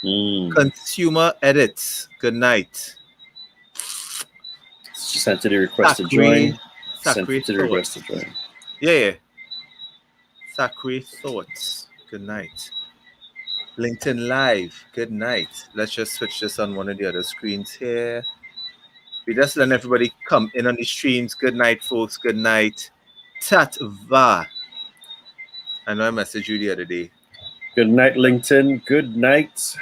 Consumer Edits. Good night. Sent to the request to join. Sent to the request to join. Yeah. Sacred Thoughts. Good night. LinkedIn Live. Good night. Let's just switch this on one of the other screens here. We just let everybody come in on the streams. Good night, folks. Good night. Tatva. I know I messaged you the other day. Good night, LinkedIn. Good night,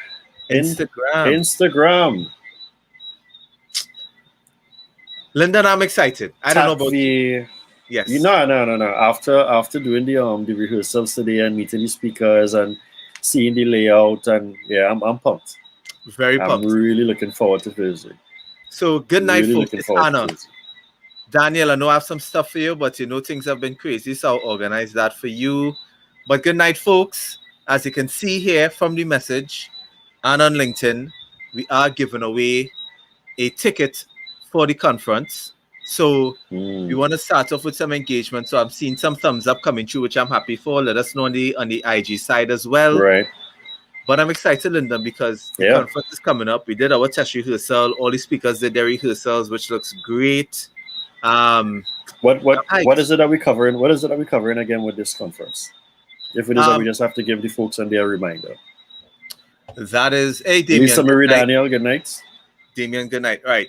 Instagram. Lyndon, I'm excited. I don't know about you. Yes. No. After doing the rehearsals today and meeting the speakers and seeing the layout, and I'm pumped. Very pumped. I'm really looking forward to Thursday. So good night, folks. It's Anna. Daniel, I know I have some stuff for you, but things have been crazy, so I'll organize that for you. But good night, folks. As you can see here from the message and on LinkedIn, we are giving away a ticket for the conference. So we want to start off with some engagement. So I'm seeing some thumbs up coming through, which I'm happy for. Let us know on the IG side as well. Right. But I'm excited, Lyndon, because the conference is coming up. We did our test rehearsal. All the speakers did their rehearsals, which looks great. What is it that we're covering? What is it that we're covering again with this conference? If it is that we just have to give the folks on their reminder. That is, hey, Damien. Lisa Marie Daniel, good night. Damien, good night. All right.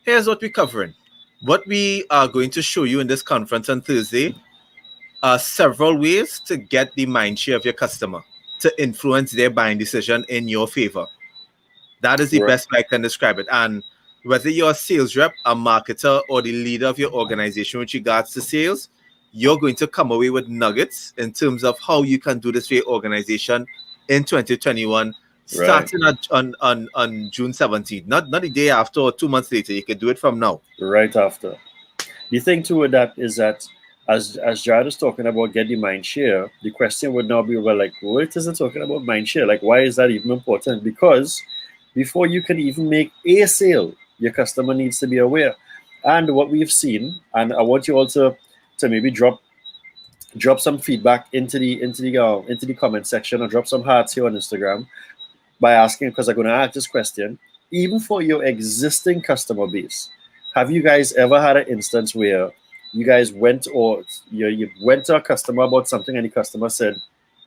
Here's what we're covering. What we are going to show you in this conference on Thursday are several ways to get the mind share of your customer, to influence their buying decision in your favor. That is the best way I can describe it. And whether you're a sales rep, a marketer, or the leader of your organization with regards to sales, you're going to come away with nuggets in terms of how you can do this for your organization in 2021, starting on June 17th. Not the day after or 2 months later. You can do it from now. Right after. The thing too with that is that as Jared is talking about getting mind share, the question would now be, well, like, what is it talking about mind share? Like, why is that even important? Because before you can even make a sale, your customer needs to be aware. And what we've seen, and I want you also to maybe drop some feedback into the comment section, or drop some hearts here on Instagram by asking, because I'm going to ask this question, even for your existing customer base, have you guys ever had an instance where you guys went, or you went to a customer about something and the customer said,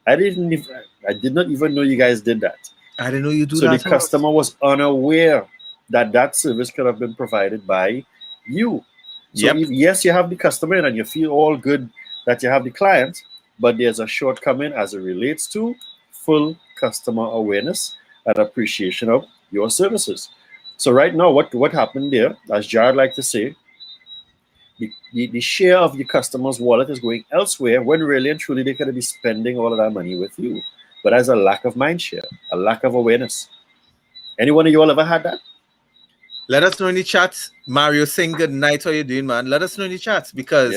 I did not even know you guys did that. I didn't know you do that. So the customer was unaware that service could have been provided by you. So yes, you have the customer and you feel all good that you have the client, but there's a shortcoming as it relates to full customer awareness and appreciation of your services. So right now, what happened there, as Jared liked to say, the share of your customer's wallet is going elsewhere when really and truly they could be spending all of that money with you. But there's a lack of mind share, a lack of awareness. Anyone of you all ever had that? Let us know in the chats. Mario, saying good night. How you doing, man? Let us know in the chats, because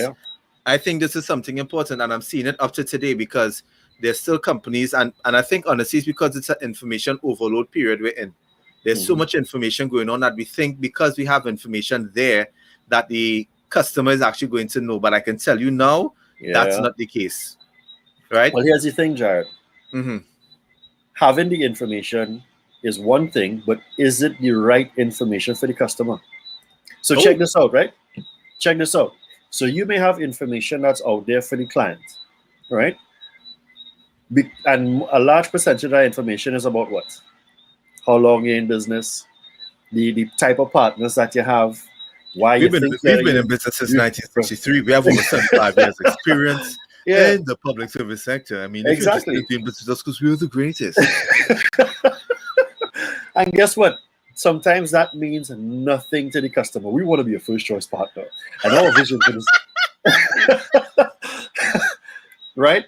I think this is something important, and I'm seeing it up to today, because there's still companies, and I think honestly it's because it's an information overload period we're in. There's so much information going on that we think because we have information there that the customer is actually going to know. But I can tell you now, that's not the case. Right? Well, here's the thing, Jared. Having the information is one thing, but is it the right information for the customer? So check this out, right? Check this out. So you may have information that's out there for the client, right? And a large percentage of that information is about what? How long you're in business, the type of partners that you have, why we've been in business since 1963. We have over 75 years experience in the public service sector. I mean, exactly. If you're in business, just because we're the greatest. And guess what? Sometimes that means nothing to the customer. We want to be a first choice partner. And our vision for this. Right?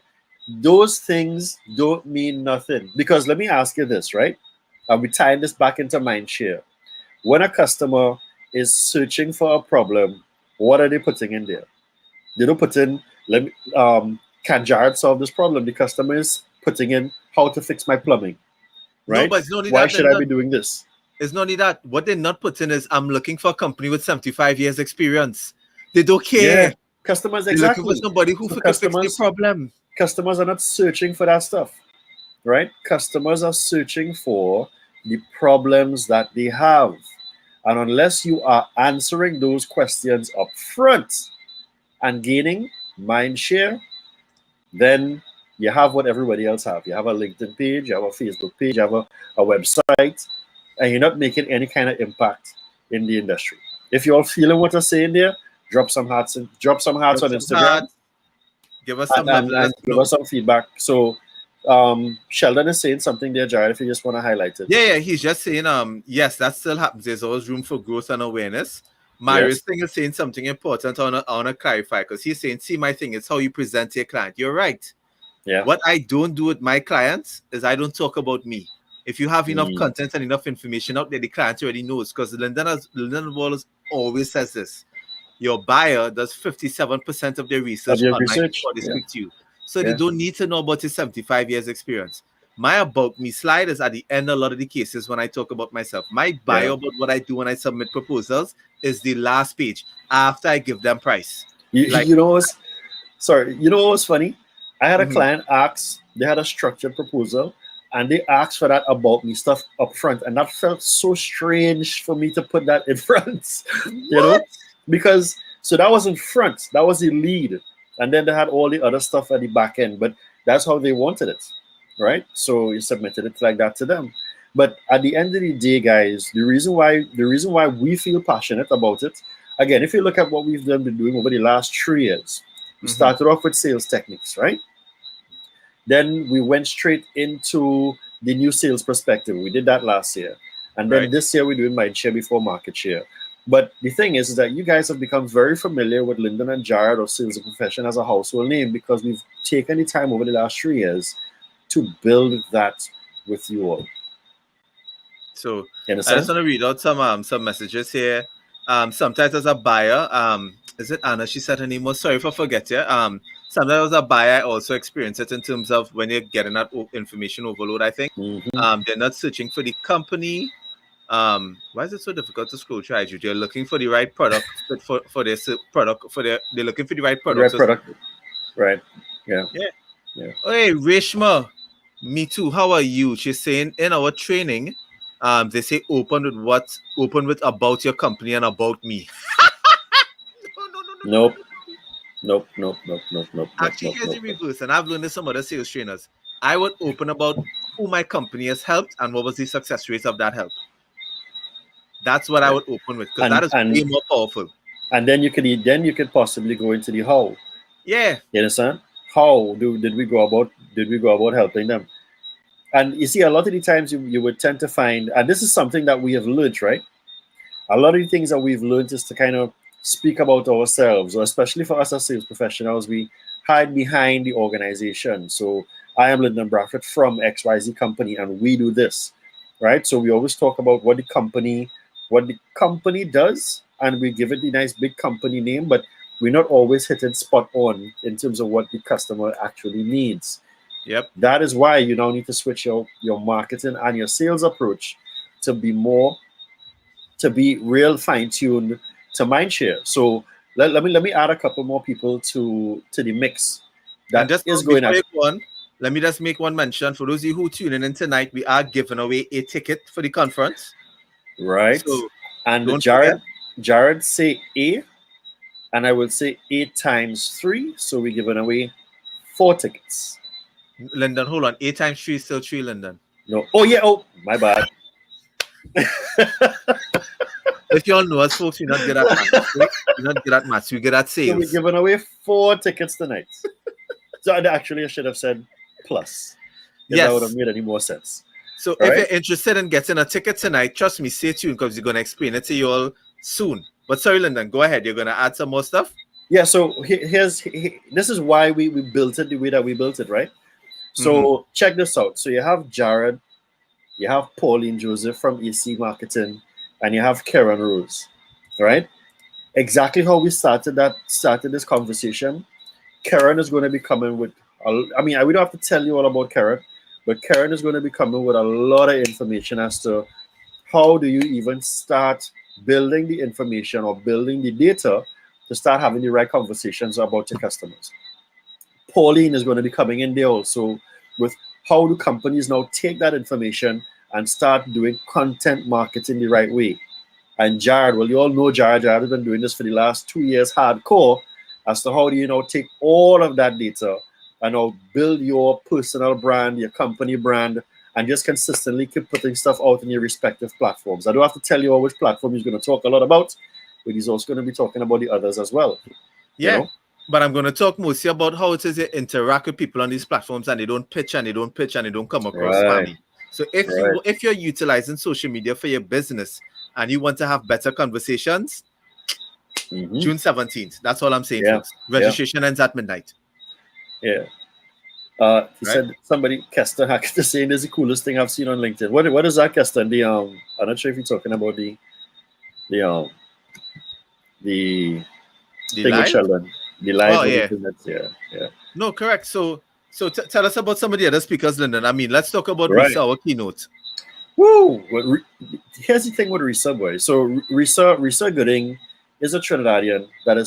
Those things don't mean nothing. Because let me ask you this, right? And we tying this back into mindshare. When a customer is searching for a problem, what are they putting in there? They don't put in, can Jared solve this problem? The customer is putting in how to fix my plumbing. Right? No, but it's not only why should I be doing this? It's not only that. What they're not putting is, I'm looking for a company with 75 years experience. They don't care. Yeah. Customers, exactly. They're looking for somebody who can fix the problem. Customers are not searching for that stuff. right? Customers are searching for the problems that they have. And unless you are answering those questions up front and gaining mind share, then you have what everybody else have. You have a LinkedIn page, you have a Facebook page, you have a website, and you're not making any kind of impact in the industry. If you're feeling what I'm saying there, drop some hearts on Drop some Instagram, hearts, give us some love, and, let us give know. us some feedback. So Sheldon is saying something there, Jared, if you just want to highlight it. Yeah, he's just saying, yes, that still happens. There's always room for growth and awareness. Marius Yes. thing is saying something important I wanna clarify, because he's saying, see, my thing is how you present your client. You're right. Yeah. What I don't do with my clients is I don't talk about me. If you have enough Mm. content and enough information out there, the client already knows. Because Lyndon Wallace always says this: your buyer does 57% of their Of research your online research. before they Yeah. speak to you. So they Yeah. don't need to know about his 75 years experience. My about me slide is at the end a lot of the cases when I talk about myself. My bio Yeah. about what I do when I submit proposals is the last page after I give them price. You, Like, you know what's sorry, you know what was funny? I had a mhm. client ask, they had a structured proposal, and they asked for that about me stuff up front. And that felt so strange for me to put that in front, you know? What? Because so that was in front, that was the lead. And then they had all the other stuff at the back end, but that's how they wanted it, right? So you submitted it like that to them. But at the end of the day, guys, the reason why we feel passionate about it, again, if you look at what we've been doing over the last 3 years, we Mhm. started off with sales techniques, right? Then we went straight into the new sales perspective. We did that last year. And then Right. this year we're doing mind share before market share. But the thing is that you guys have become very familiar with Lyndon and Jared or Sales and Profession as a household name because we've taken the time over the last 3 years to build that with you all. So You I just understand? want to read out some messages here. Sometimes as a buyer, is it Anna? She said her name was, sorry for forgetting. Sometimes as a buyer, I also experience it in terms of when you're getting that information overload. I think Mm-hmm. they're not searching for the company. Why is it so difficult to scroll try you? They're looking for the right product for their product for their. They're looking for the right The product. right So product. Right. Yeah. yeah. Yeah. Hey, Reshma, me too. How are you? She's saying in our training, they say open with about your company and about me. No. Nope. Nope. Nope. Nope. Nope. Nope. Nope. Actually, Nope. here's Nope. the reverse, and I've learned this from other sales trainers. I would open about who my company has helped and what was the success rate of that help. That's what I Right. would open with because that And is and way more powerful. and then you could possibly go into the how. Yeah. You understand? How did we go about helping them? And you see, a lot of the times you would tend to find, and this is something that we have learned, right? A lot of the things that we've learned is to kind of speak about ourselves, or especially for us as sales professionals, we hide behind the organization. So I am Lyndon Bradford from XYZ company, and we do this, right? So we always talk about what the company does, and we give it the nice big company name, but we're not always hitting spot on in terms of what the customer actually needs. Yep. That is why you now need to switch your marketing and your sales approach to be more to be real fine-tuned to mindshare. So let me add a couple more people to the mix And that just is going before at you go on, let me just make one mention. For those of you who tuning in tonight, we are giving away a ticket for the conference. right. So And don't forget. Jared say A, and I will say A times 3. So we're giving away 4 tickets. Lyndon, hold on. 8 times 3 is still 3, Lyndon. No. Oh yeah. Oh my bad. If y'all know us, folks, we're not good at maths. Okay? We're not good at maths. We're good at So we're sales. giving away 4 tickets tonight. So actually, I should have said plus, if that would have Yes. made any more sense. So All if right. you're interested in getting a ticket tonight, trust me, stay tuned because we're going to explain it to you all soon. But sorry, Lyndon, go ahead. You're going to add some more stuff? Yeah. So this is why we built it the way that we built it, right? So check this out. So you have Jared, you have Pauline Joseph from EC Marketing, and you have Karen Rose. All right. Exactly how we started this conversation. Karen is going to be coming with. We don't have to tell you all about Karen, but Karen is going to be coming with a lot of information as to how do you even start building the information or building the data to start having the right conversations about your customers. Pauline is going to be coming in there also with how do companies now take that information and start doing content marketing the right way? And Jared, well, you all know Jared. Jared has been doing this for the last 2 years hardcore as to how do you now take all of that data and now build your personal brand, your company brand, and just consistently keep putting stuff out in your respective platforms. I don't have to tell you all which platform he's going to talk a lot about, but he's also going to be talking about the others as well. Yeah. You know? But I'm going to talk mostly about how it is you interact with people on these platforms and they don't pitch and they don't pitch and they don't come across Right. spammy. So if you're utilizing social media for your business and you want to have better conversations, June 17th. That's all I'm saying, folks. Registration ends at midnight. Yeah. He said somebody, Kester Hackett, is saying this is the coolest thing I've seen on LinkedIn. What is that, Kester? I'm not sure if you're talking about the thing with Sheldon. The live. Oh, yeah. No, correct. So tell us about some of the other speakers, Lyndon. I mean, let's talk about Risa, our keynote. Woo! Here's the thing with Risa, boy. So Risa Gooding is a Trinidadian that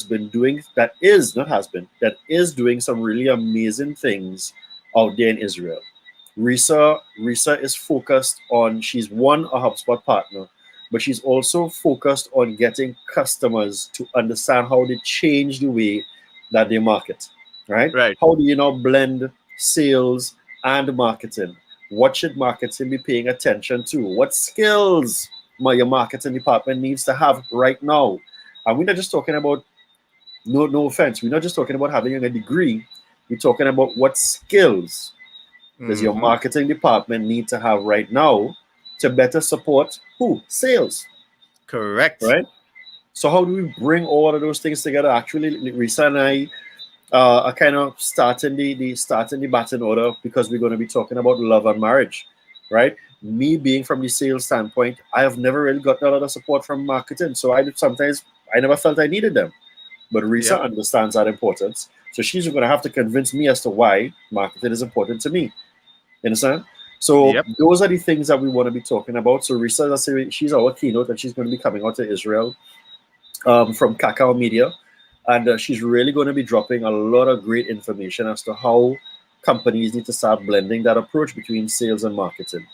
is doing some really amazing things out there in Israel. Risa is focused on, she's a HubSpot partner, but she's also focused on getting customers to understand how they change the way that they market, right? How do you now blend sales and marketing? What should marketing be paying attention to? What skills your marketing department needs to have right now? And we're not just talking about, no offense, we're not just talking about having a degree. We're talking about what skills does your marketing department need to have right now to better support who? Sales. Correct. Right? So how do we bring all of those things together? Actually, Risa and I are kind of starting the batting order because we're going to be talking about love and marriage, right? Me being from the sales standpoint, I have never really gotten a lot of support from marketing. So I never felt I needed them. But Risa understands that importance. So she's going to have to convince me as to why marketing is important to me. You understand? So those are the things that we want to be talking about. So Risa, she's our keynote and she's going to be coming out to Israel from Cacao Media. And she's really going to be dropping a lot of great information as to how companies need to start blending that approach between sales and marketing.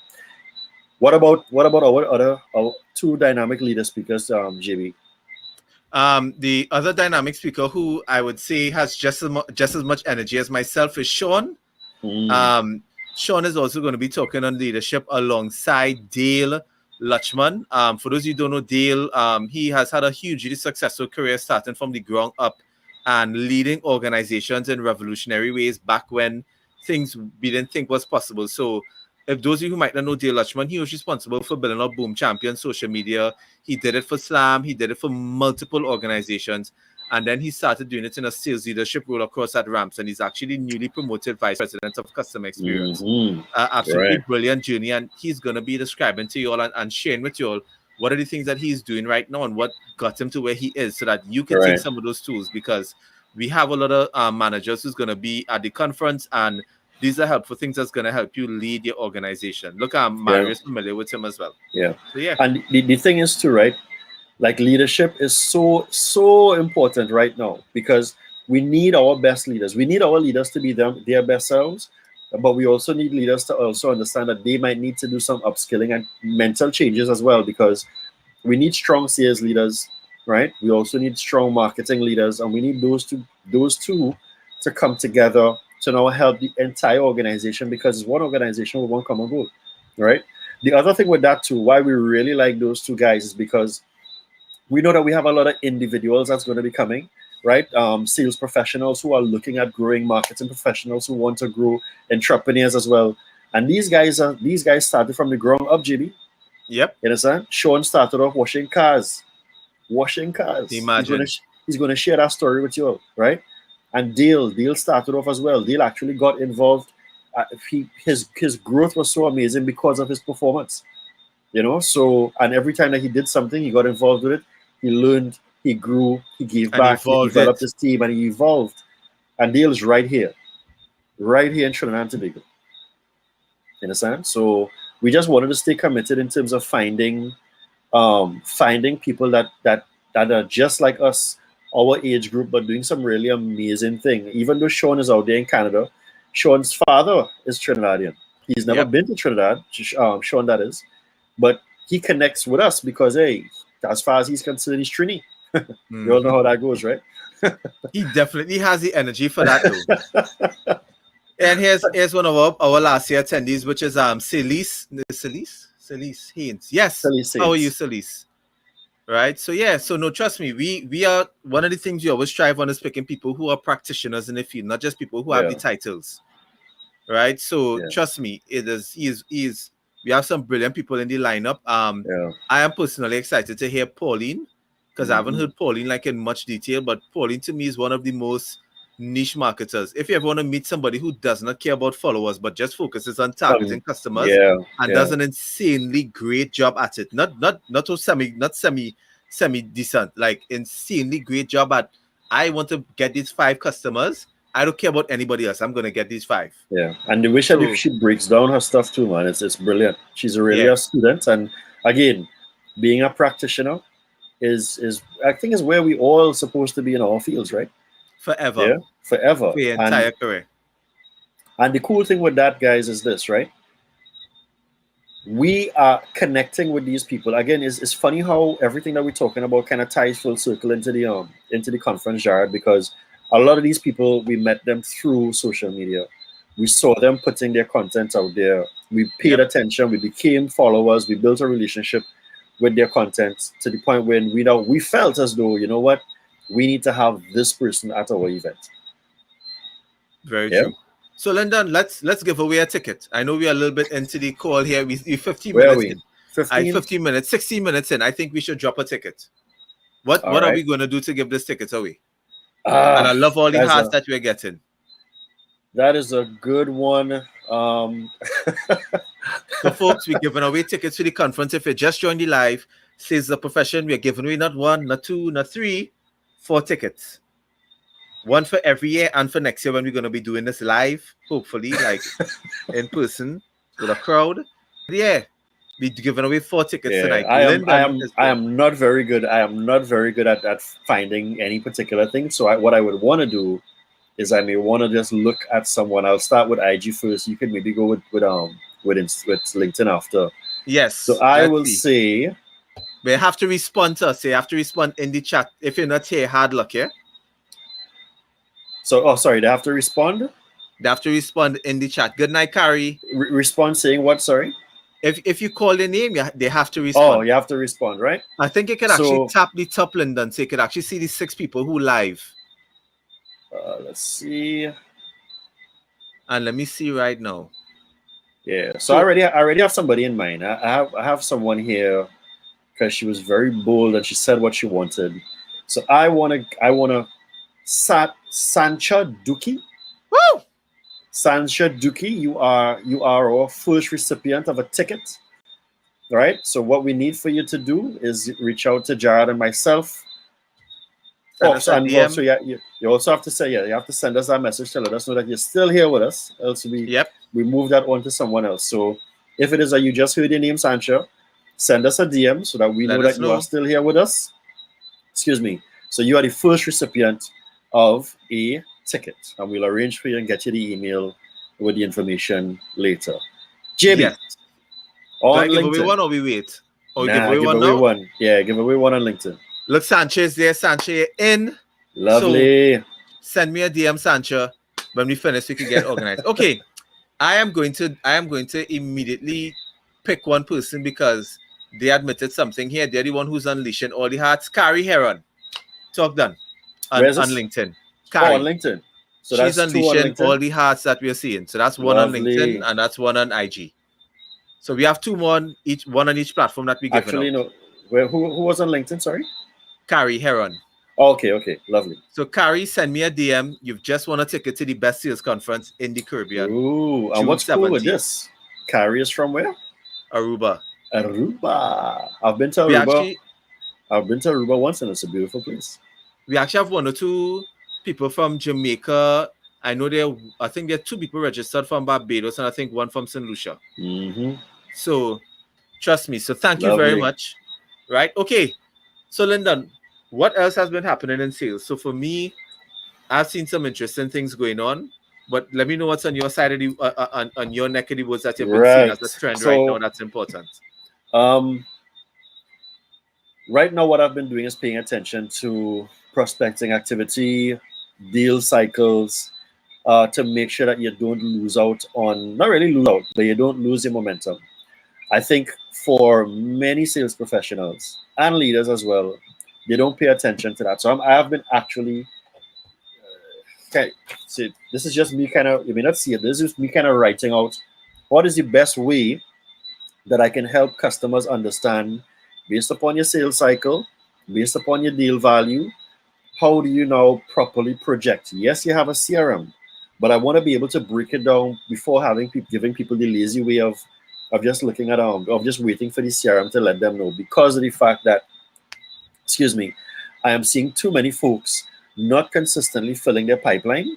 What about our two dynamic leader speakers, JB? The other dynamic speaker who I would say has just as much energy as myself is Sean. Sean is also going to be talking on leadership alongside Dale Lutchman. For those of you who don't know Dale, he has had a hugely successful career starting from the ground up and leading organizations in revolutionary ways back when things we didn't think was possible. So if those of you who might not know Dale Lutchman, he was responsible for building up Boom Champion social media. He did it for Slam. He did it for multiple organizations. And then he started doing it in a sales leadership role across at Ramps. And he's actually newly promoted vice president of customer experience. Absolutely brilliant journey. And he's going to be describing to you all and sharing with you all what are the things that he's doing right now and what got him to where he is so that you can take some of those tools, because we have a lot of managers who's going to be at the conference, and these are helpful things that's going to help you lead your organization. Look, Mario is familiar with him as well. So, and the thing is too, right? Like leadership is so important right now because we need our best leaders. We need our leaders to be their best selves, but we also need leaders to also understand that they might need to do some upskilling and mental changes as well, because we need strong sales leaders, right? We also need strong marketing leaders, and we need those two to come together to now help the entire organization, because it's one organization with one common goal, right? The other thing with that too, why we really like those two guys, is because we know that we have a lot of individuals that's going to be coming, right? Sales professionals who are looking at growing, marketing professionals who want to grow, entrepreneurs as well. And these guys started from the ground up, JB. You understand? Sean started off washing cars. Imagine. He's going to share that story with you all, right? And Dale started off as well. Dale actually got involved. His growth was so amazing because of his performance. So, and every time that he did something, he got involved with it. He learned, he grew, he gave back, he developed his team, and he evolved. And Dale is right here in Trinidad and Tobago. You understand? So we just wanted to stay committed in terms of finding people that are just like us, our age group, but doing some really amazing thing. Even though Sean is out there in Canada, Sean's father is Trinidadian. He's never Yep. been to Trinidad, Sean that is, but he connects with us because hey, as far as he's concerned, he's Trini. You all know Mhm. how that goes, right? He definitely has the energy for that though. And here's one of our last year attendees, which is Celise Haynes. Yes. Tell you How are you, saints. Celise? Right. So yeah. So no, trust me. We are one of the things we always strive on is picking people who are practitioners in the field, not just people who have Yeah, the titles. Right. So yeah, trust me, it is he is we have some brilliant people in the lineup. yeah. I am personally excited to hear Pauline because I haven't Hmm. heard Pauline like in much detail, but Pauline to me is one of the most niche marketers. If you ever want to meet somebody who does not care about followers but just focuses on targeting customers Yeah, and yeah, does an insanely great job at it, not so semi decent, like insanely great job at. I want to get these 5 customers. I don't care about anybody else. I'm gonna get these 5. yeah. And the way So she breaks down her stuff too, man, it's brilliant. She's a really yeah, a student, and again, being a practitioner is I think is where we all supposed to be in our fields, right? forever Yeah, forever. for your And entire career. the cool thing with that, guys, is this, right? We are connecting with these people again. It's funny how everything that we're talking about kind of ties full circle into the conference, Jared, because a lot of these people we met them through social media. We saw them putting their content out there. We paid Yep, attention. We became followers. We built a relationship with their content to the point when we felt as though, you know what, we need to have this person at our event. very Yeah, true. So Lyndon, let's give away a ticket. I know we are a little bit into the call here. We 15 where are minutes we? in. I 15. 15 minutes, 16 minutes in. I think we should drop a ticket. All What are right. we gonna do to give this ticket away? And I Ah, love all the that's hearts a that we're getting. that is a good one. So folks, we're giving away tickets to the conference. If you just joined the live, says the profession, we're giving away not 1, not 2, not 3, 4 tickets. One for every year and for next year when we're gonna be doing this live, hopefully, like in person with a crowd. Yeah, be giving away 4 tickets Yeah, tonight. Lyndon is I there. am not very good. I am not very good at finding any particular thing. So what I would want to do is I may want to just look at someone. I'll start with IG first. You could maybe go with LinkedIn after. So Yes, I let's will see. say, But you have to respond to us. You have to respond in the chat. If you're not here, hard luck, yeah? so oh sorry, they have to respond. They have to respond in the chat. Good night, Carrie. Respond saying what? Sorry. If you call their name, they have to Oh, respond. you have to respond, right? I think you can actually So tap the top Lyndon so you could actually see the 6 people who live. let's see. And let me see right now. Yeah. So So I already have somebody in mind. I have someone here because she was very bold and she said what she wanted. So I wanna Sancha Duki. woo! Sancha Duki, you are our first recipient of a ticket. All right. So what we need for you to do is reach out to Jared and myself. Send Oh, us a and also DM. yeah, you also have to say you have to send us that message to let us know that you're still here with us. Else Yep, we move that on to someone else. So if it is that you just heard your name, Sancha, send us a DM so that we know let that us you are know. still here with us. Excuse me. So you are the first recipient of a ticket, and we'll arrange for you and get you the email with the information later. JB Yes. Do I on give away LinkedIn. one or we wait? Or we give Nah, away give one away now? one. Yeah, give away one on LinkedIn. Look, Sanchez there. Sanchez in. So Lovely. send me a DM, Sancho. When we finish, we can get organized. Okay. I am going to immediately pick one person because they admitted something here. They're the one who's unleashing all the hearts. Carrie Heron. Talk done Where's on this? LinkedIn. Oh, on Carrie. LinkedIn. So She's that's two on unleashing LinkedIn. all the hearts that we're seeing. So that's one on LinkedIn Lovely. and that's one on IG. So we have 2 more on each, one on each platform that we're giving Actually, out. no. Who was on LinkedIn? Sorry. Carrie Heron. Oh, okay, okay. Lovely. So Carrie, send me a DM. You've just won a ticket to the best sales conference in the Caribbean, Ooh, and June what's cool with 17th, this? Carrie is from where? Aruba. Aruba. I've been to We Aruba. actually I've been to Aruba once, and it's a beautiful place. we actually have 1 or 2 people from Jamaica. I know I think there are 2 people registered from Barbados and I think 1 from St. Lucia. Mm-hmm. So trust me. So thank you very Lovely. much. Right? Okay. So Lyndon, what else has been happening in sales? So for me, I've seen some interesting things going on. But let me know what's on your side of the on your neck of the woods that you've been seeing as Right. a trend right now. So That's important. um, right now, what I've been doing is paying attention to prospecting activity, deal cycles, to make sure that you don't lose out on, not really lose out, but you don't lose your momentum. I think for many sales professionals and leaders as well, they don't pay attention to that. So I have been actually, okay, see, this is just me kind of, you may not see it, this is me kind of writing out what is the best way that I can help customers understand based upon your sales cycle, based upon your deal value, how do you now properly project? Yes, you have a CRM, but I want to be able to break it down before having people giving people the lazy way of just looking at of just waiting for the CRM to let them know, because of the fact that, excuse me, I am seeing too many folks not consistently filling their pipeline.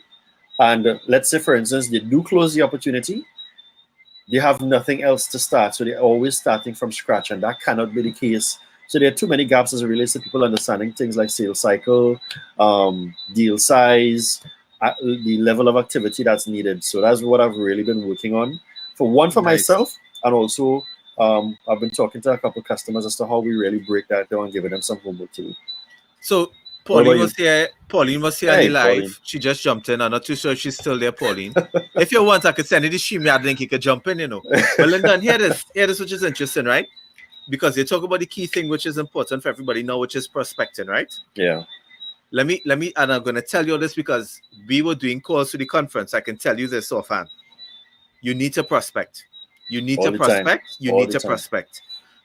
And let's say, for instance, they do close the opportunity, they have nothing else to start. So they're always starting from scratch, and that cannot be the case. So there are too many gaps as it relates to people understanding things like sales cycle, deal size, the level of activity that's needed. So that's what I've really been working on. For Nice. myself, and also I've been talking to a couple of customers as to how we really break that down and giving them some homework to do. So What about Pauline you? was here. Pauline was here on the Hey, Pauline. live. She just jumped in. I'm not too sure if she's still there, Pauline. If you want, I could send you the stream. I think you could jump in, you know. But Lyndon, here this, which is interesting, right? Because they talk about the key thing which is important for everybody now, which is prospecting, right? Yeah. Let me, and I'm gonna tell you this because we were doing calls to the conference. I can tell you this offhand. You need to prospect. You need All to the time. prospect. You All need the to time. prospect.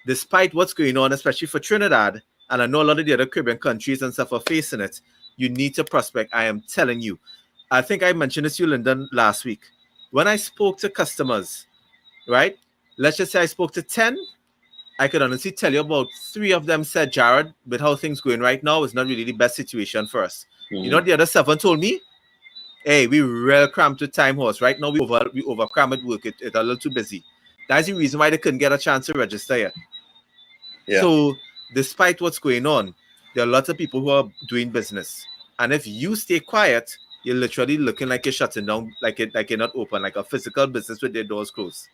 Despite what's going on, especially for Trinidad, and I know a lot of the other Caribbean countries and stuff are facing it, you need to prospect. I am telling you. I think I mentioned this to you, Lyndon, last week. When I spoke to customers, right? Let's just say I spoke to 10. I could honestly tell you about 3 of them said, Jared, with how things going right now, is not really the best situation for us. You know Mm-hmm. what the other 7 told me? Hey, we real cramped with time horse. Right now we over cram at work. It's a little too busy. That's the reason why they couldn't get a chance to register yet. Yeah. So despite what's going on, there are lots of people who are doing business. And if you stay quiet, you're literally looking like you're shutting down, like you're not open, like a physical business with their doors closed.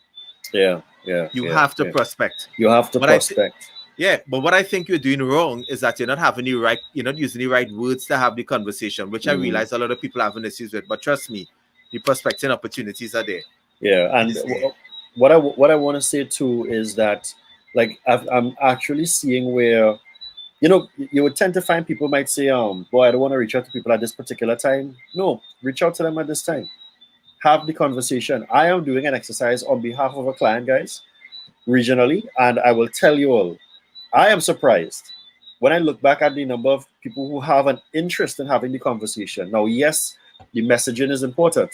Yeah. Yeah. You Yeah. have to Yeah. prospect. You have to But I prospect. Yeah, but what I think you're doing wrong is that you're not using the right words to have the conversation, which I Mm-hmm. realize a lot of people having issues with. But trust me, the prospecting opportunities are there. Yeah, and It's there. what I want to say too is that, like, I'm actually seeing where, you would tend to find people might say, boy, I don't want to reach out to people at this particular time. No, reach out to them at this time. Have the conversation. I am doing an exercise on behalf of a client, guys, regionally, and I will tell you all, I am surprised when I look back at the number of people who have an interest in having the conversation. Now, yes, the messaging is important,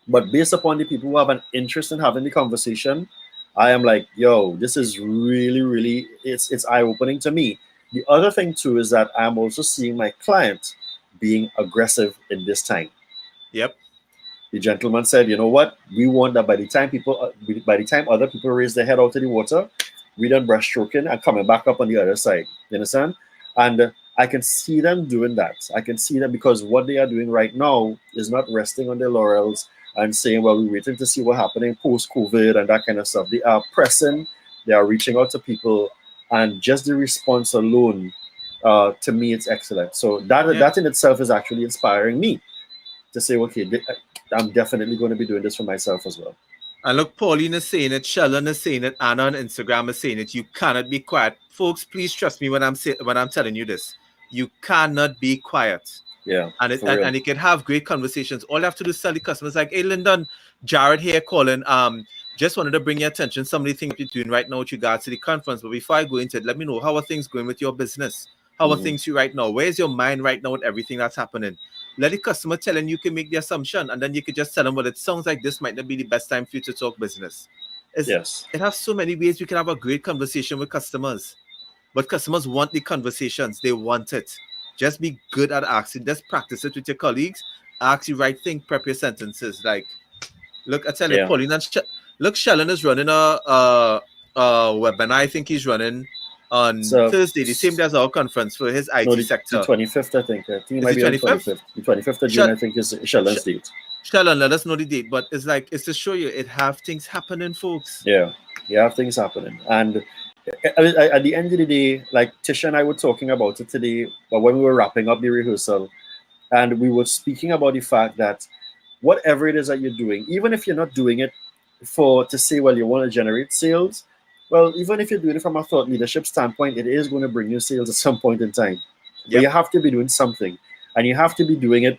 but based upon the people who have an interest in having the conversation, I am like, yo, this is really, really, it's eye opening to me. The other thing too is that I'm also seeing my client being aggressive in this time. Yep. The gentleman said, you know what? We want that by the time other people raise their head out of the water, we done breaststroking and coming back up on the other side. You understand? And I can see them doing that. I can see them because what they are doing right now is not resting on their laurels and saying, well, we're waiting to see what's happening post-COVID and that kind of stuff. They are pressing, they are reaching out to people, and just the response alone, to me, it's excellent. So that Yeah. that in itself is actually inspiring me to say, okay, I'm definitely going to be doing this for myself as well. And look, Pauline is saying it, Sheldon is saying it, Anna on Instagram is saying it. You cannot be quiet. Folks, please trust me when I'm telling you this. You cannot be quiet. Yeah, And for real. you can have great conversations. All you have to do is tell the customers like, hey Lyndon, Jared here calling. Just wanted to bring your attention some of the things you're doing right now with regards to the conference. But before I go into it, let me know, how are things going with your business? How are Hmm. things you right now? Where's your mind right now with everything that's happening? Let the customer tell, and you can make the assumption, and then you can just tell them, well, it sounds like this might not be the best time for you to talk business. Yes. It has so many ways we can have a great conversation with customers. But customers want the conversations. They want it. Just be good at asking. Just practice it with your colleagues. Ask the right thing. Prep your sentences. Like, look, I tell you, Yeah. Pauline and look, Shellen is running a webinar. I think he's running on So, Thursday, the same day as our conference for his no, IT the sector. 25th, I think. I think it Is might it be on the 25th? 25th. The 25th of June, I think, is Sh- Sheldon's date. Shalon, let us know the date. But it's like it's to show you it have things happening, folks. Yeah, you have things happening. And at the end of the day, like Tisha and I were talking about it today, but when we were wrapping up the rehearsal, and we were speaking about the fact that whatever it is that you're doing, even if you're not doing it for to say, well, you want to generate sales, well, even if you're doing it from a thought leadership standpoint, it is going to bring you sales at some point in time. But you Yep. have to be doing something, and you have to be doing it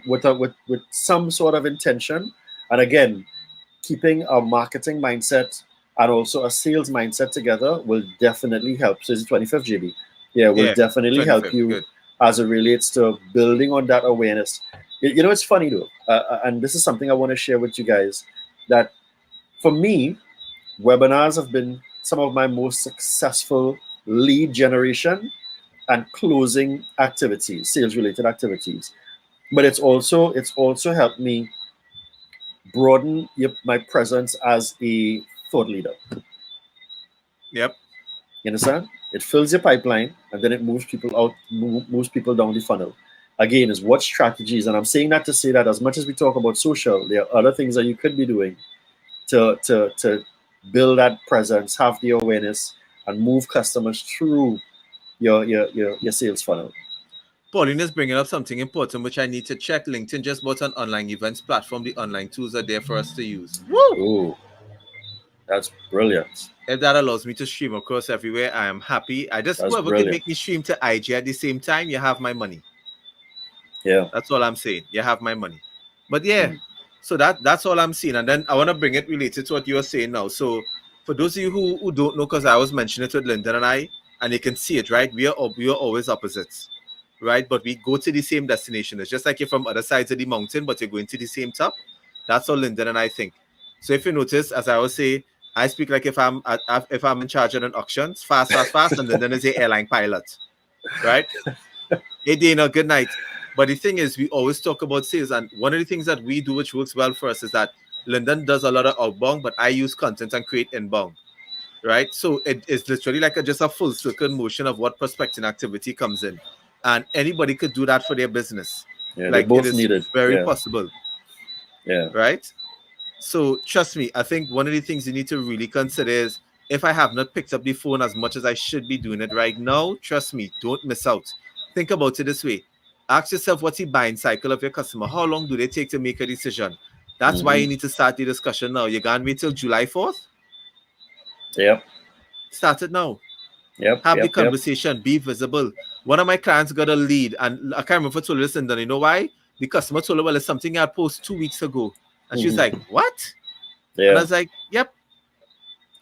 with some sort of intention. And again, keeping a marketing mindset and also a sales mindset together will definitely help. So it's the 25th, JB. Yeah, will Yeah. definitely help 25th. you Good. as it relates to building on that awareness. You know, it's funny though, and this is something I want to share with you guys, that for me, webinars have been some of my most successful lead generation and closing activities, sales related activities. But it's also helped me broaden my presence as a thought leader. Yep. You understand? It fills your pipeline and then it moves people out, moves people down the funnel. Again, is what strategies, and I'm saying that to say that as much as we talk about social, there are other things that you could be doing to build that presence, have the awareness, and move customers through your sales funnel. Pauline is bringing up something important which I need to check. LinkedIn just bought an online events platform. The online tools are there for us to use. Woo! Oh, that's brilliant. If that allows me to stream across everywhere, I am happy. I just That's whoever can brilliant. make me stream to IG at the same time, you have my money. Yeah. That's all I'm saying. You have my money. But yeah, Mm. so that's all I'm seeing. And then I want to bring it related to what you were saying now. So for those of you who don't know, because I was mentioning it with Lyndon and I, and you can see it, right? We are always opposites, right? But we go to the same destination. It's just like you're from other sides of the mountain, but you're going to the same top. That's how Lyndon and I think. So if you notice, as I always say, I speak like if I'm in charge of an auctions, fast, fast, fast, and Lyndon is a airline pilot, right? Hey Dana, good night. But the thing is, we always talk about sales, and one of the things that we do, which works well for us, is that Lyndon does a lot of outbound, but I use content and create inbound, right? So it is literally like just a full circle motion of what prospecting activity comes in, and anybody could do that for their business. Yeah, they Like it both is need it. very Yeah. possible, Yeah. right? So trust me, I think one of the things you need to really consider is if I have not picked up the phone as much as I should be doing it right now, trust me, don't miss out. Think about it this way. Ask yourself what's the buying cycle of your customer? How long do they take to make a decision? That's why Hmm. you need to start the discussion now. You can't wait till July 4th. Yep. Start it now. Yep. Have the Yep. Yep. conversation, be visible. One of my clients got a lead, and I can't remember if I told her this, and then you know why? The customer told her, well, it's something I posted 2 weeks ago. And she's Hmm. like, what? And I Yeah. was like, yep,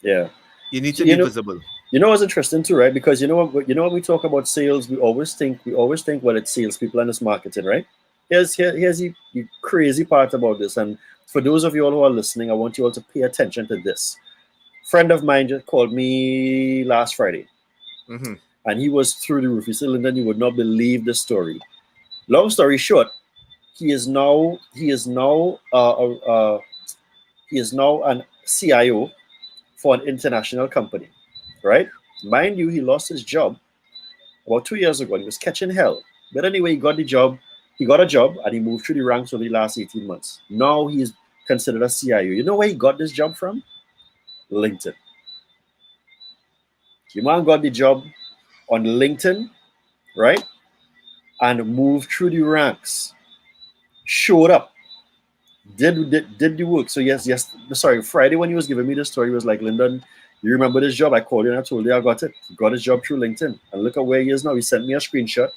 Yeah. you need So, to be visible. you know what's interesting too, right? Because when we talk about sales, we always think well, it's salespeople and it's marketing, right? Here's the crazy part about this, and for those of you all who are listening, I want you all to pay attention to this. Friend of mine just called me last Friday, Mm-hmm. and he was through the roof. He said, "Lyndon, you would not believe the story." Long story short, he is now an CIO for an international company, right? Mind you, he lost his job about 2 years ago. He was catching hell. But anyway, he got the job. He got a job and he moved through the ranks over the last 18 months. Now he's considered a CIO. You know where he got this job from? LinkedIn. The man got the job on LinkedIn, right? And moved through the ranks. Showed up. Did the work. So yes. Sorry, Friday when he was giving me the story, he was like, Lyndon, you remember this job? I called you and I told you I got it. He got his job through LinkedIn. And look at where he is now. He sent me a screenshot.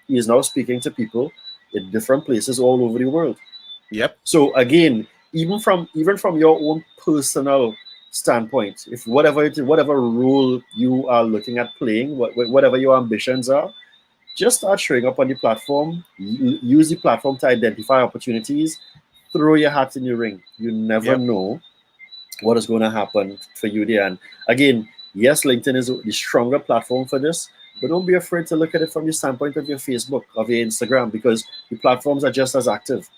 He is now speaking to people in different places all over the world. Yep. So again, even from your own personal standpoint, if whatever role you are looking at playing, whatever your ambitions are, just start showing up on the platform. Use the platform to identify opportunities. Throw your hat in the ring. You never Yep. know what is going to happen for you there. And again, yes, LinkedIn is the stronger platform for this, but don't be afraid to look at it from the standpoint of your Facebook, of your Instagram, because the platforms are just as active.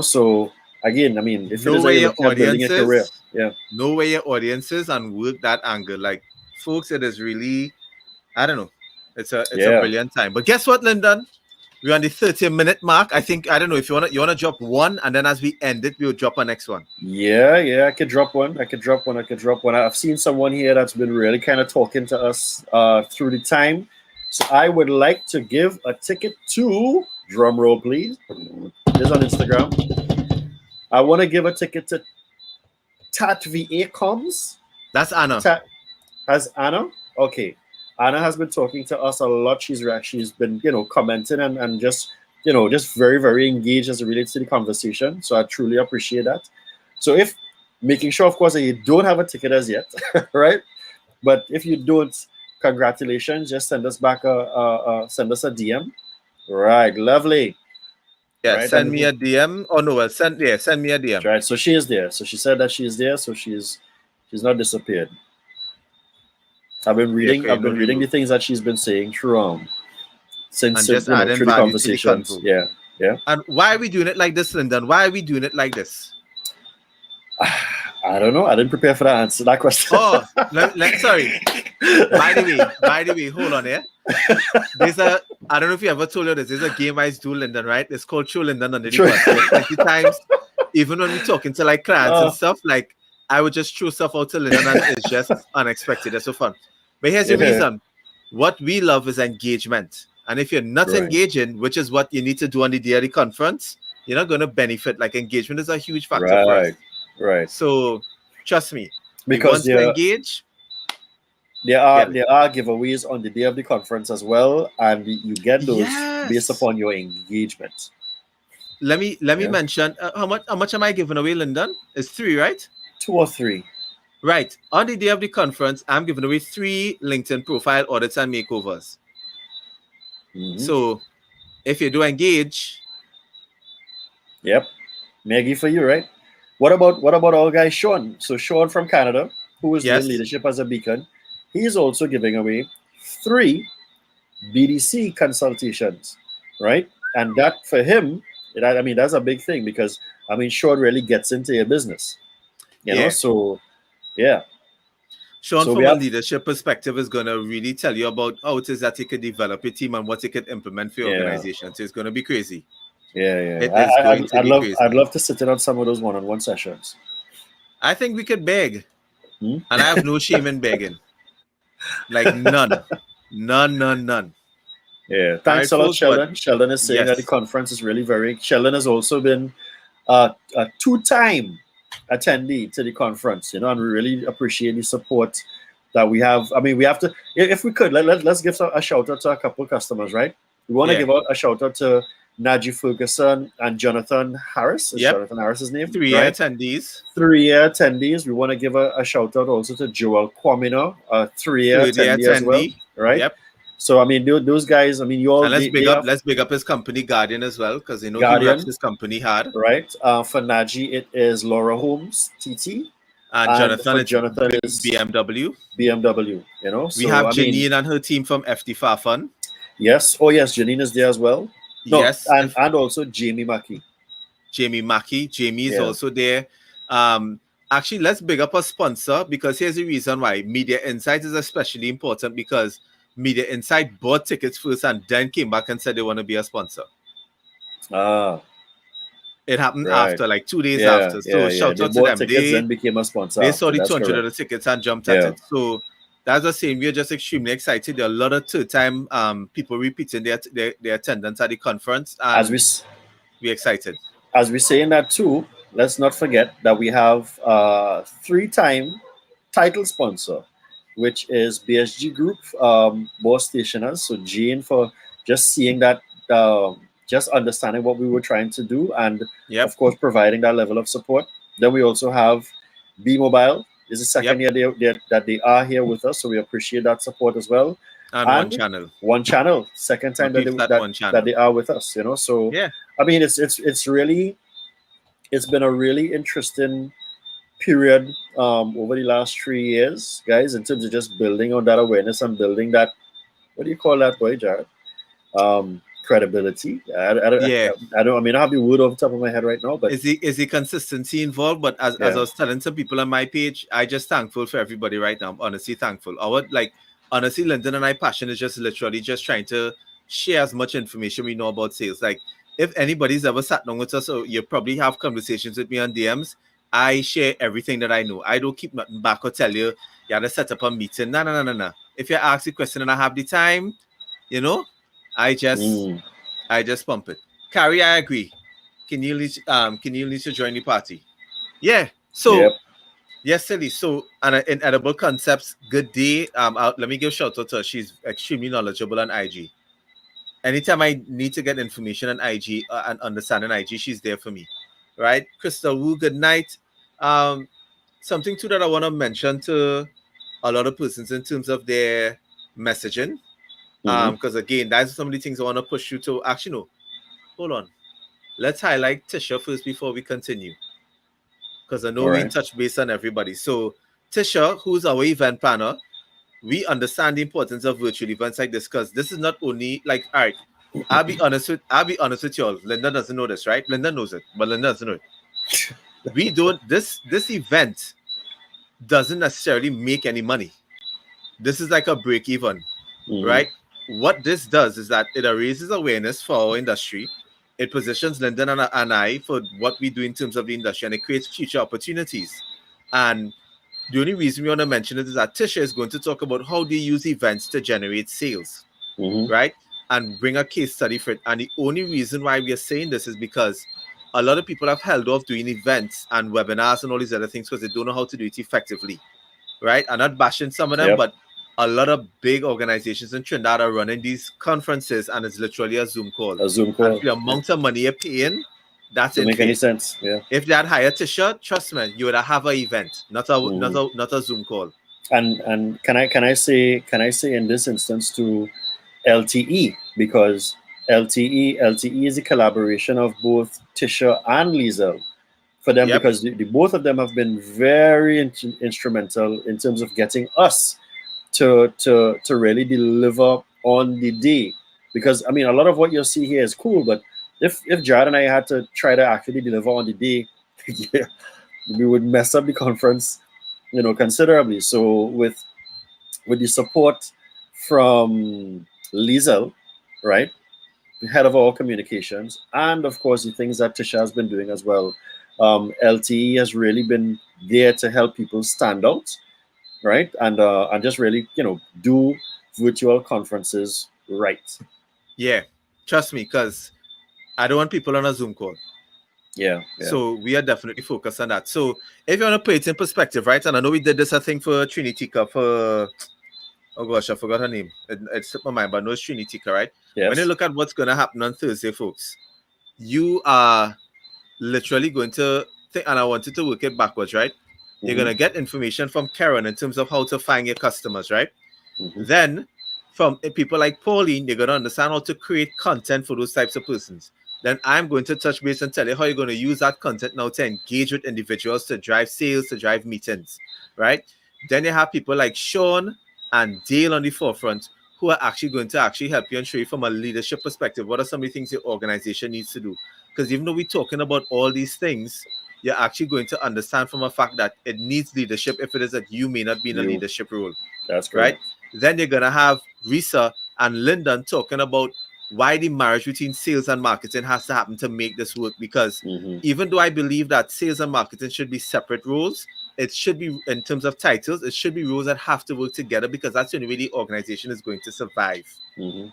So again, I mean, if it Know is that where you're your looking at building a audience career, is, yeah, know where your audience is, and work that angle. Like, folks, it is really, I don't know, it's a yeah, brilliant time. But guess what, Lyndon? We're on the 30-minute mark. I don't know if you wanna drop one, and then as we end it, we'll drop our next one. Yeah, I could drop one. I've seen someone here that's been really kind of talking to us through the time. So I would like to give a ticket to, drum roll please, this is on Instagram. I want to give a ticket to Tat VA Coms. That's Anna. Has Anna? Okay. Anna has been talking to us a lot. She's been, commenting and just, just very, very engaged as it relates to the conversation. So I truly appreciate that. So if making sure, of course, that you don't have a ticket as yet, right? But if you don't, congratulations. Just send us back send us a DM. Right, lovely. Yeah, right? send me a DM. Oh no, well, send me a DM. Right, so she is there. So she said that she is there. So she's not disappeared. I've been reading the things that she's been saying through since through the conversations. Yeah. And why are we doing it like this, Lyndon? Why are we doing it like this? I don't know. I didn't prepare for that question. Oh, sorry. By the way, hold on here. I don't know if you ever told you this. There's a game I do, Lyndon, right? It's called True Lyndon under the bus. 20 times, even when we're talking to like clients and stuff, like I would just throw stuff out to Lyndon and it's just unexpected. It's so fun. But here's the reason. What we love is engagement. And if you're not engaging, which is what you need to do on the day of the conference, you're not going to benefit. Like engagement is a huge factor for us. Right. So trust me. Because you engage, there are giveaways on the day of the conference as well, and you get those based upon your engagement. Let me mention how much am I giving away, Lyndon? It's 3, right? 2 or 3. Right. On the day of the conference, I'm giving away 3 LinkedIn profile audits and makeovers. Mm-hmm. So if you do engage. Yep. Maggie for you, right? What about our guy Sean? So Sean from Canada, who is doing Leadership as a Beacon, he is also giving away 3 BDC consultations, right? And that for him, that's a big thing because Sean really gets into your business, you know. So Sean, from a leadership perspective, is going to really tell you about how it is that you could develop a team and what you could implement for your organization. So it's going to be crazy. I'd love to sit in on some of those one-on-one sessions. I think we could beg, and I have no shame in begging. Like none. Yeah, thanks a lot, Sheldon. Sheldon is saying that the conference is really very. Sheldon has also been a 2-time attendee to the conference, and we really appreciate the support that we have. We have to, if we could, let's give a shout out to a couple of customers, right? We want to give out a shout out to Najee Ferguson and Jonathan Harris. Jonathan Harris's name. 3-year attendees. 3-year attendees. We want to give a shout out also to Joel Quamino, a 3-year attendee as well. Right. Yep. So those guys. You all. And let's big up his company Guardian as well, because he reps his company hard. Right. For Najee, it is Laura Holmes, TT. And Jonathan is BMW. So, we have Janine and her team from FD Far Fun. Yes. Oh yes, Janine is there as well. No, yes, and also Jamie Mackey. Jamie is also there. Actually, let's big up a sponsor, because here's the reason why. Media Insight is especially important, because Media Insight bought tickets first and then came back and said they want to be a sponsor. It happened after, like 2 days after. So shout out to them. They became a sponsor. They saw the $200 tickets and jumped at it. So that's the same. We're just extremely excited. There are a lot of third-time people repeating their attendance at the conference. And we're excited. As we're saying that too, let's not forget that we have a 3-time title sponsor, which is BSG Group, Boss Stationers. So Jane, for just seeing that, just understanding what we were trying to do, and of course providing that level of support. Then we also have B Mobile. This is the second year that they are here with us, so we appreciate that support as well. And one channel, second time that they are with us. So it's been a really interesting period over the last 3 years, guys, in terms of just building on that awareness and building that, what do you call that, boy, Jared? Credibility. I don't have the word off the top of my head right now, but is the consistency involved? But as I was telling some people on my page, I just thankful for everybody right now. I'm honestly thankful. Honestly, Lyndon and I passion is just literally just trying to share as much information we know about sales. Like if anybody's ever sat down with us, so you probably have conversations with me on DMs. I share everything that I know. I don't keep nothing back or tell you you had to set up a meeting. No, no, no, no, no. If you ask a question and I have the time, you know, I just Mm. I just pump it. Carrie, I agree. Can you need to join the party? Yeah. So Yep. yes, Sally. So, in Edible Concepts, good day. Let me give a shout out to her. She's extremely knowledgeable on IG. Anytime I need to get information on IG and understand on IG, she's there for me. Right? Crystal Wu, good night. Um, Something too that I want to mention to a lot of persons in terms of their messaging. Mm-hmm. Because again, that's some of the things I want to push you to. Actually, no, hold on. Let's highlight Tisha first before we continue. Because I know All we right. touch base on everybody. So Tisha, who's our event planner, we understand the importance of virtual events like this because this is not only like, all right, I'll be honest with y'all. Linda doesn't know this, right? Linda knows it, but Linda doesn't know it. We don't this event doesn't necessarily make any money. This is like a break even, Mm-hmm. right? What this does is that it raises awareness for our industry. It positions Lyndon and I for what we do in terms of the industry, and it creates future opportunities. And the only reason we want to mention it is that Tisha is going to talk about how they use events to generate sales, Mm-hmm. right? And bring a case study for it. And the only reason why we are saying this is because a lot of people have held off doing events and webinars and all these other things because they don't know how to do it effectively, right? I'm not bashing some of them, Yep. but a lot of big organizations in Trinidad are running these conferences and it's literally a Zoom call. A Zoom And call. for the amount of money you're paying, that's Doesn't in make any vain. sense. Yeah. If they had hired Tisha, trust me, you would have an event, Mm-hmm. not a Zoom call. And can I say in this instance to LTE, because LTE is a collaboration of both Tisha and Liesel for them, Yep. because the both of them have been very instrumental in terms of getting us to really deliver on the day. Because I mean, a lot of what you see here is cool, but if Jared and I had to try to actually deliver on the day, yeah, we would mess up the conference, considerably. So with the support from Liesel, right, the head of our communications, and of course the things that Tisha has been doing as well, LTE has really been there to help people stand out, right, and just really do virtual conferences right. Yeah. Trust me, because I don't want people on a Zoom call. Yeah, yeah. So we are definitely focused on that. So if you want to put it in perspective, right? And I know we did this, I think, for Trinitica for oh gosh, I forgot her name. It slipped my mind, but no, it's Trinitica, right? When you Yes. look at what's gonna happen on Thursday, folks, you are literally going to think, and I wanted to work it backwards, right? You're Mm-hmm. gonna get information from Karen in terms of how to find your customers, right? Mm-hmm. Then from people like Pauline, you're gonna understand how to create content for those types of persons. Then I'm going to touch base and tell you how you're going to use that content now to engage with individuals to drive sales, to drive meetings, right? Then you have people like Sean and Dale on the forefront who are actually going to actually help you and show you from a leadership perspective what are some of the things your organization needs to do. Because even though we're talking about all these things, you're actually going to understand from a fact that it needs leadership if it is that you may not be in a You. leadership role, That's right? correct. Then you're gonna have Risa and Lyndon talking about why the marriage between sales and marketing has to happen to make this work. Because Mm-hmm. even though I believe that sales and marketing should be separate roles, it should be in terms of titles, it should be roles that have to work together because that's the only way the organization is going to survive, Mm-hmm.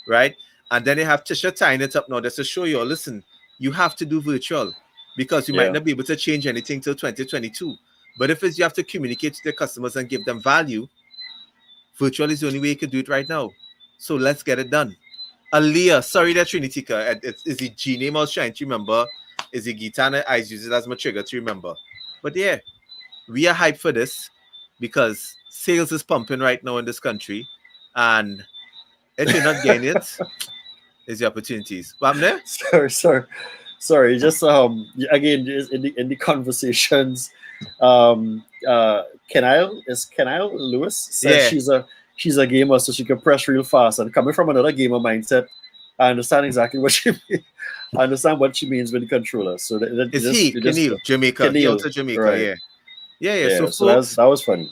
right? And then they have Tisha tying it up now just to show you, listen, you have to do virtual because you might Yeah. not be able to change anything till 2022. But if it's you have to communicate to the customers and give them value, virtual is the only way you can do it right now. So let's get it done. Aaliyah, sorry that Trinitica. Is the G name I was trying to remember? Is the Gitana? I use it as my trigger to remember. But yeah, we are hyped for this because sales is pumping right now in this country. And if you're not getting it, is the opportunities. What there? Sorry, just again, just in the conversations, Kenile Lewis says Yeah, she's a gamer, so she can press real fast. And coming from another gamer mindset, I understand exactly what she I understand what she means with the controller. So is he you just Keneal, Jamaica? He Kenil, also Jamaica. right? Yeah, yeah, yeah. So Yeah, so that was folks, that was funny.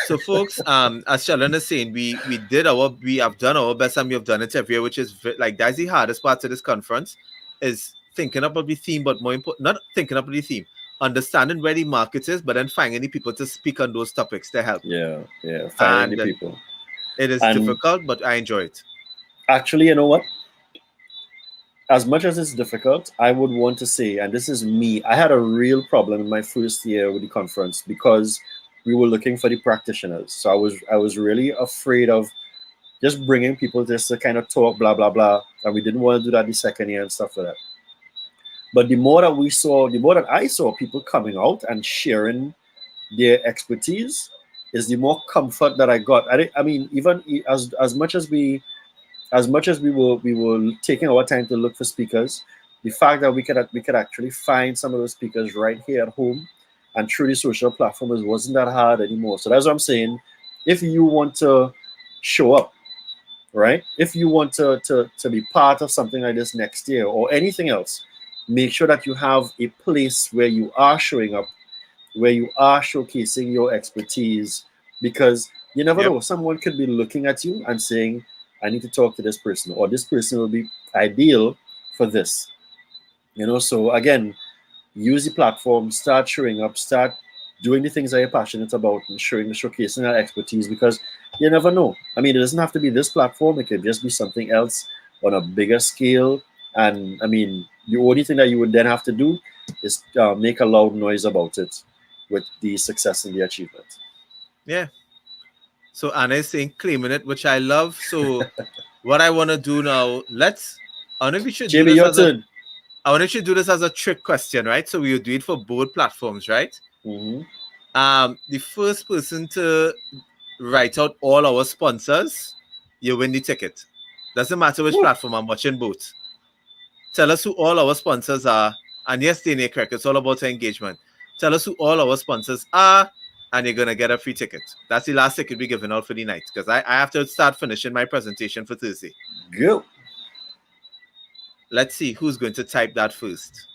So, folks, as Sheldon is saying, we have done our best, and we have done it every year, which is like that's the hardest part of this conference, is thinking about the theme, but more important, not thinking about the theme, understanding where the market is, but then finding the people to speak on those topics to help. Yeah, yeah, finding the And people. it is And difficult, but I enjoy it. actually, you know what? As much as it's difficult, I would want to say, and this is me, I had a real problem in my first year with the conference because we were looking for the practitioners. So I was really afraid of just bringing people just to kind of talk, blah blah blah, and we didn't want to do that the second year and stuff like that. But the more that we saw, the more that I saw people coming out and sharing their expertise, is the more comfort that I got. I mean, even as much as we were taking our time to look for speakers, the fact that we could actually find some of those speakers right here at home and through the social platforms wasn't that hard anymore. So that's what I'm saying. If you want to show up, right? If you want to be part of something like this next year or anything else, make sure that you have a place where you are showing up, where you are showcasing your expertise, because you never Yep. know. Someone could be looking at you and saying, I need to talk to this person, or this person will be ideal for this. So again, use the platform, start showing up, start doing the things that you're passionate about and showcasing that expertise, because you never know. I mean, it doesn't have to be this platform, it could just be something else on a bigger scale. And I mean, the only thing that you would then have to do is make a loud noise about it with the success and the achievement. Yeah. So Anna is saying claiming it, which I love. So what I want to do now, I wonder if we should do Jamie, this your as a turn. I want to do this as a trick question, right? So we will do it for both platforms, right? Hmm. The first person to write out all our sponsors, you win the ticket. Doesn't matter which platform, I'm watching both. Tell us who all our sponsors are. And yes, Dana, correct. It's all about engagement. Tell us who all our sponsors are, and you're gonna get a free ticket. That's the last ticket we're giving out for the night, because I have to start finishing my presentation for Thursday. Go. Let's see who's going to type that first.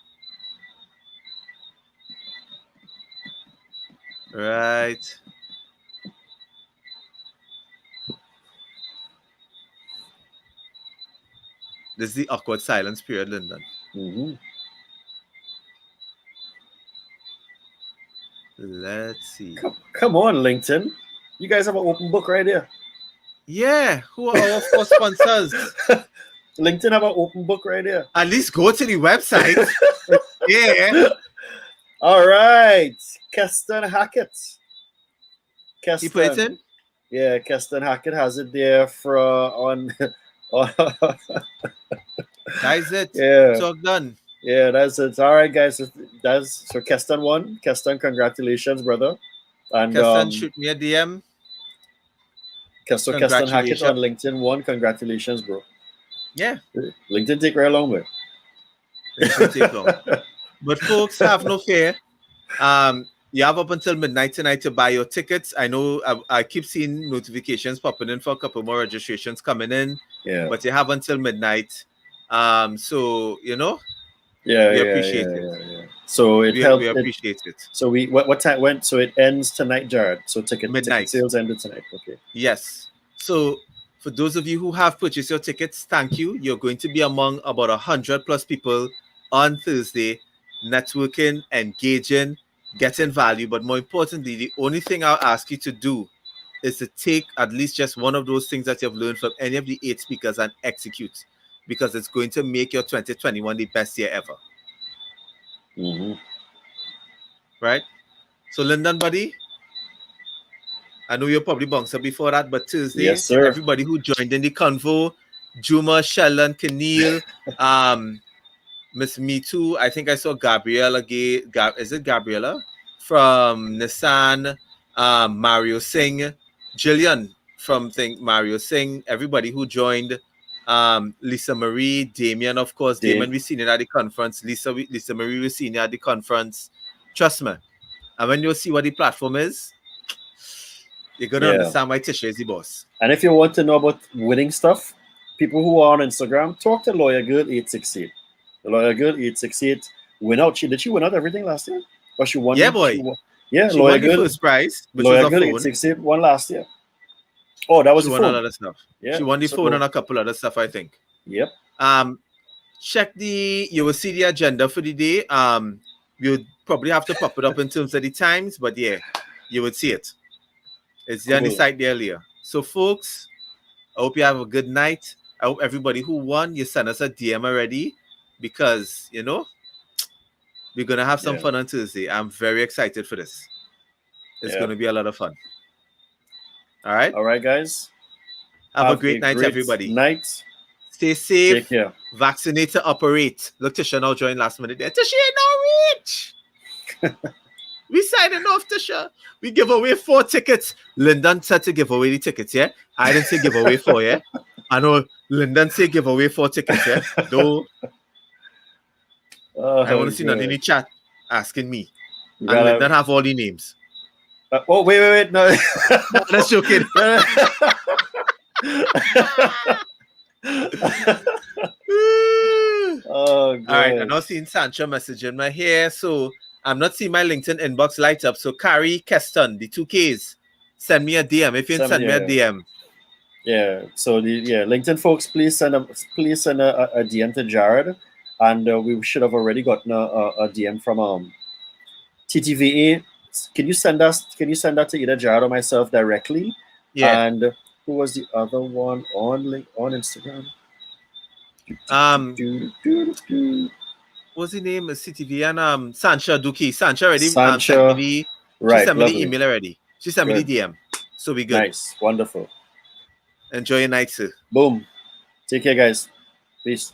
Right. This is the awkward silence period, Lyndon. Hmm. Let's see. Come on, LinkedIn. You guys have an open book right here. Yeah, who are our four sponsors? LinkedIn have an open book right here. At least go to the website. Yeah. All right. Keston Hackett. He put it Keston. in? Yeah, Keston Hackett has it there for on. That is it. Yeah. Talk done. Yeah, that's it. All right, guys. That's so Keston won. Keston, congratulations, brother. And Keston, shoot me a DM. so Keston Hackett Congratulations. on LinkedIn won. Congratulations, bro. Yeah, LinkedIn take very long way. it should take long. But folks, have no fear. You have up until midnight tonight to buy your tickets. I know I keep seeing notifications popping in for a couple more registrations coming in. Yeah. But you have until midnight. So Yeah, we yeah, appreciate yeah, it. yeah, yeah. So it helped. We appreciate it. So what time went? So it ends tonight, Jared. So ticket Midnight. sales ended tonight. Okay. Yes. So for those of you who have purchased your tickets, thank you. You're going to be among about 100 plus people on Thursday, networking, engaging, getting value. But more importantly, the only thing I'll ask you to do is to take at least just one of those things that you've learned from any of the 8 speakers and execute, because it's going to make your 2021 the best year ever. Mm-hmm. Right? So Lyndon, buddy, I know you're probably bounced up before that, but Thursday, Yes, sir. everybody who joined in the convo, Juma, Sheldon, Keneal, Miss Me Too. I think I saw Gabriella. Is it Gabriella from Nissan? Mario Singh, Jillian from Mario Singh. Everybody who joined. Lisa Marie, Damien, of course. Damien, we seen it at the conference. Lisa Marie, we seen it at the conference. Trust me. And when you see what the platform is, you're gonna understand why Tisha is the boss. And if you want to know about winning stuff, people who are on Instagram, talk to Lawyer Girl 868. The Lawyer Girl 868 win out. Did she win out everything last year? Or she won? Yeah, boy. Yeah, She Lawyer won the Girl. first prize, which was Lawyer a Girl phone. 868 won last year. Oh, that was She the won a phone. lot of stuff. Yeah. She won the So phone go. and a couple other stuff, I think. Yep. Check you will see the agenda for the day. You'd probably have to pop it up in terms of the times, but yeah, you would see it. It's there on the Cool. site earlier. So folks, I hope you have a good night. I hope everybody who won, you send us a DM already, because we're gonna have some Yeah. fun on Thursday. I'm very excited for this. It's Yeah. gonna be a lot of fun. All right. All right, guys. Have a great night, everybody. Night. Stay Take safe. care. Vaccinate to operate. Look, Tisha now joined last minute there. Tisha ain't no rich. We signing off, Tisha. We give away 4 tickets. Lyndon said to give away the tickets, yeah? I didn't say give away 4, yeah? I know Lyndon said give away 4 tickets, yeah? Though Oh, I want to see good. nothing in the chat asking me. You And gotta- Lyndon have all the names. oh, wait. No. No, that's joking. Oh, good. All right, I'm not seeing Sancho messaging me here, so I'm not seeing my LinkedIn inbox light up. So Carrie Keston, the 2Ks, send me a DM. If you can send me a DM. Yeah. So LinkedIn folks, please send a DM to Jared, and we should have already gotten a DM from TTVA. Can you send that to either Jared or myself directly? Yeah. And who was the other one on Instagram? What's the name? CTV and Sancha Duki. Sancha already Sancha, sent me right, she sent me the lovely. email already. She sent me the DM. So we good. Nice, wonderful. Enjoy your night, sir. Boom. Take care, guys. Peace.